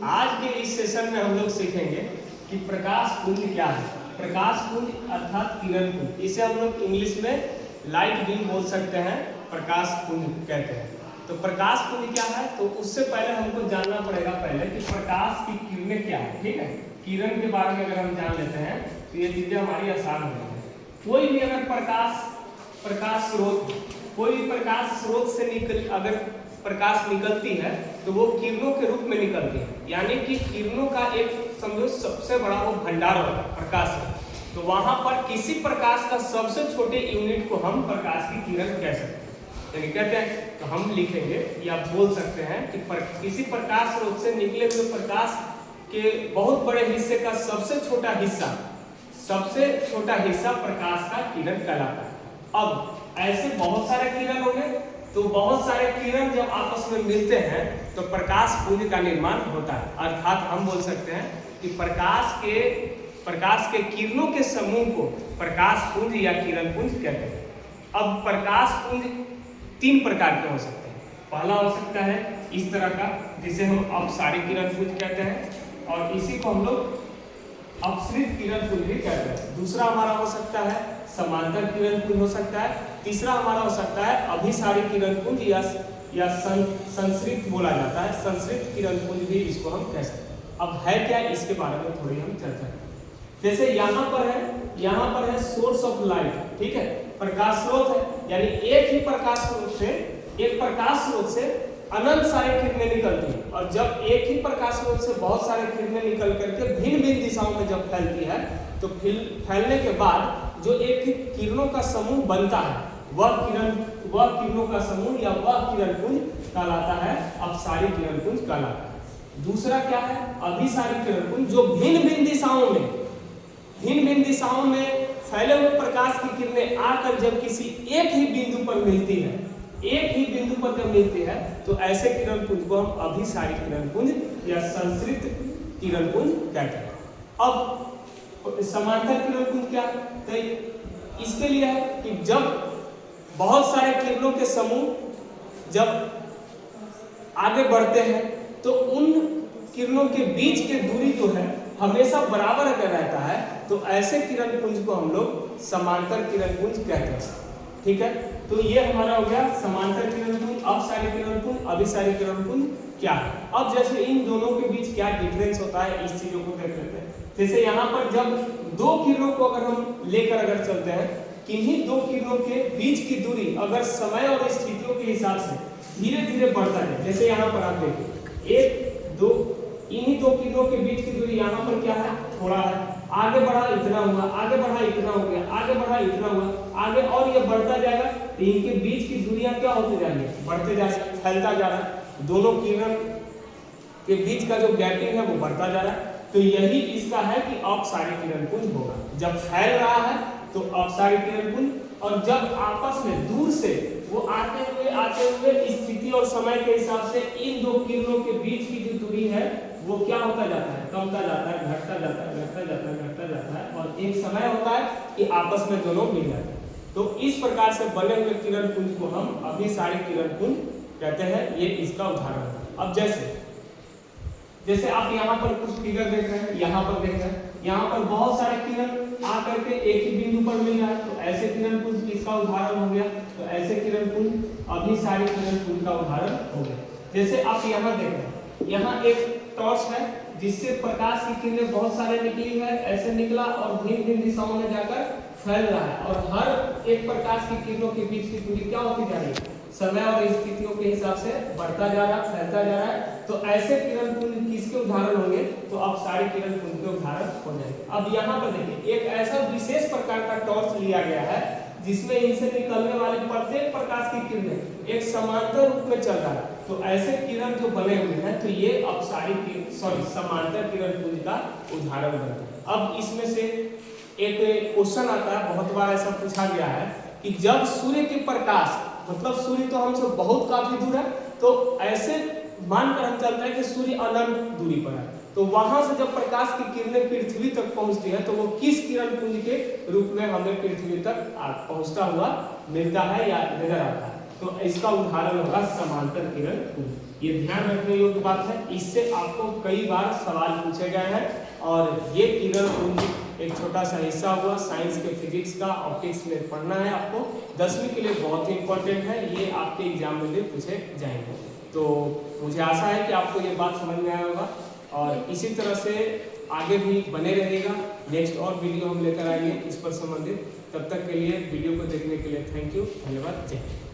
आज के इस सेशन में हम लोग सीखेंगे कि प्रकाश पुंज क्या है। प्रकाश पुंज अर्थात किरण पुंज, इसे हम लोग इंग्लिश में लाइट बीम बोल सकते हैं, प्रकाश पुंज कहते हैं। तो प्रकाश पुंज क्या है, तो उससे पहले हमको जानना पड़ेगा पहले कि प्रकाश की किरणें क्या है। ठीक है, किरण के बारे में अगर हम जान लेते हैं तो ये चीजें हमारी आसान हो जाएंगी। कोई भी अगर प्रकाश स्रोत, कोई भी प्रकाश स्रोत से अगर प्रकाश निकलती है तो वो किरणों के रूप में निकलती है, यानी कि किरणों का एक समझो सबसे बड़ा वो भंडार होता है प्रकाश है। तो वहां पर किसी प्रकाश का सबसे छोटे यूनिट को हम प्रकाश की किरण कह सकते हैं, यानी कहते हैं। तो हम लिखेंगे या बोल सकते हैं कि किसी प्रकाश स्रोत से निकले हुए प्रकाश के बहुत बड़े हिस्से का सबसे छोटा हिस्सा प्रकाश का किरण कहलाता है। अब ऐसे बहुत सारे किरण होंगे, तो बहुत सारे किरण जब आपस में मिलते हैं तो प्रकाश पुंज का निर्माण होता है। अर्थात हम बोल सकते हैं कि प्रकाश के किरणों के समूह को प्रकाश पुंज या किरण पुंज कहते हैं। अब प्रकाश पुंज तीन प्रकार के हो सकते हैं। पहला हो सकता है इस तरह का, जिसे हम अपसारी किरण पुंज कहते हैं, और इसी को हम लोग अपसृत किरण पुंज भी कहते हैं। दूसरा हमारा हो सकता है समांतर किरण पुंज हो सकता है। तीसरा हमारा हो सकता है अभिसारी किरण पुंज या संसृत बोला जाता है, संसृत किरण पुंज भी इसको हम कह सकते हैं। अब है क्या, इसके बारे में थोड़ी हम चर्चा करें। जैसे यहाँ पर है सोर्स ऑफ लाइट, ठीक है, प्रकाश स्रोत है, यानी एक ही प्रकाश स्रोत से अनंत सारे किरणें निकलती हैं, और जब एक ही प्रकाश स्रोत से बहुत सारे किरणें निकल करके भिन्न भिन्न दिशाओं में जब फैलती है तो फैलने के बाद जो एक किरणों का समूह बनता है वह किरणों का समूह या वह किरण पुंज कहलाता है, अपसारी किरण पुंज कहलाता है। दूसरा क्या है, अभिसारी किरण पुंज, जो भिन्न भिन्न दिशाओं में फैले हुए प्रकाश की किरणें आकर जब किसी एक ही बिंदु पर मिलती है तो ऐसे किरण पुंज को हम अभिसारी किरण पुंज या संसृत किरण पुंज कहते हैं। अब समांतर किरण पुंज क्या है, तो इसके लिए है कि जब बहुत सारे किरणों के समूह जब आगे बढ़ते हैं तो उन किरणों के बीच की दूरी जो है हमेशा बराबर अगर रहता है तो ऐसे किरण पुंज को हम लोग समांतर किरण पुंज कहते हैं। ठीक है, तो ये हमारा हो गया समांतर किरण पुंज, अपसारी किरण पुंज, अभिसारी किरण पुंज क्या है। अब जैसे इन दोनों के बीच क्या डिफरेंस होता है, इस चीजों को देख लेते हैं। जैसे यहाँ पर जब दो किरणों को अगर हम लेकर अगर चलते हैं, किन्हीं दो किरणों के बीच की दूरी अगर समय और स्थितियों के हिसाब से धीरे धीरे बढ़ता है, जैसे यहाँ पर आप देखिए इन्हीं दो किरणों के बीच की दूरी यहाँ पर क्या है, थोड़ा है, आगे बढ़ा इतना हुआ, आगे बढ़ा इतना हो गया, आगे बढ़ा इतना हुआ, आगे और ये बढ़ता जाएगा, तो इनके बीच की दूरियां क्या होती जा रही है, बढ़ते जा रही है, फैलता जा रहा है, दोनों किरण के बीच का जो गैपिंग है वो बढ़ता जा रहा है। तो यही इसका है कि अपसारी किरण पुंज होगा। जब फैल रहा है तो अपसारी किरण पुंज, और जब आपस में दूर से वो आते हुए स्थिति और समय के हिसाब से इन दो किरणों के बीच की जो दूरी है वो क्या होता जाता है, कमता जाता है, घटता जाता है, और एक समय होता है कि आपस में दोनों मिल जाते हैं। तो इस प्रकार से बने हुए किरण पुंज को हम अभिसारी किरण पुंज कहते हैं। ये इसका उदाहरण है। अब जैसे आप यहाँ पर कुछ फिगर देख रहे हैं, यहाँ पर देख रहे हैं, यहाँ पर बहुत सारे किरण आकर के एक ही बिंदु पर मिल रहा है, तो ऐसे किरण पुंज इसका उदाहरण हो गया। तो ऐसे किरण पुंज अभिसारी किरण पुंज का उदाहरण हो गया। जैसे आप यहाँ देख रहे हैं, यहाँ एक टॉर्च है जिससे प्रकाश की किरणें बहुत सारे निकली है, ऐसे निकला और भिन्न दिशाओं में जाकर फैल रहा है, और हर एक प्रकाश की किरणों के बीच की दूरी क्या होती जा रही है, समय और स्थितियों के हिसाब से बढ़ता जा रहा है, फैलता जा रहा है। तो ऐसे किरण पुंज किसके उदाहरण होंगे, तो अब सारे किरण पुंज के उदाहरण हो जाएंगे। अब यहाँ पर देखिए एक ऐसा विशेष प्रकार का टॉर्च लिया गया है जिसमें इनसे निकलने वाले प्रत्येक प्रकाश की किरणें एक समांतर रूप में चल रहा है। तो ऐसे किरण जो बने हुए हैं तो ये समांतर किरण पुंज का उदाहरण बनता है। अब इसमें से एक क्वेश्चन आता है, बहुत बार ऐसा पूछा गया है कि जब सूर्य के प्रकाश, मतलब सूर्य तो हमसे बहुत काफी दूर है, तो ऐसे मानकर हम चलते हैं कि सूर्य अनंत दूरी पर है, तो वहां से जब प्रकाश की किरणें पृथ्वी तक पहुंचती है तो वो किस किरण पुंज के रूप में हमें पृथ्वी तक पहुंचता हुआ मिलता है या नजर आता है, तो इसका उदाहरण होगा समांतर किरण पुंज। ये ध्यान रखने योग्य बात है, इससे आपको कई बार सवाल पूछे गए हैं। और ये किरण पुंज एक छोटा सा हिस्सा हुआ साइंस के, फिजिक्स का, ऑप्टिक्स में पढ़ना है आपको। 10वीं के लिए बहुत ही इंपॉर्टेंट है, ये आपके एग्जाम में भी पूछे जाएंगे। तो मुझे आशा है कि आपको ये बात समझ में आया होगा और इसी तरह से आगे भी बने रहेगा। नेक्स्ट और वीडियो हम लेकर आएंगे इस पर संबंधित। तब तक के लिए वीडियो को देखने के लिए थैंक यू, धन्यवाद, जय हिंद।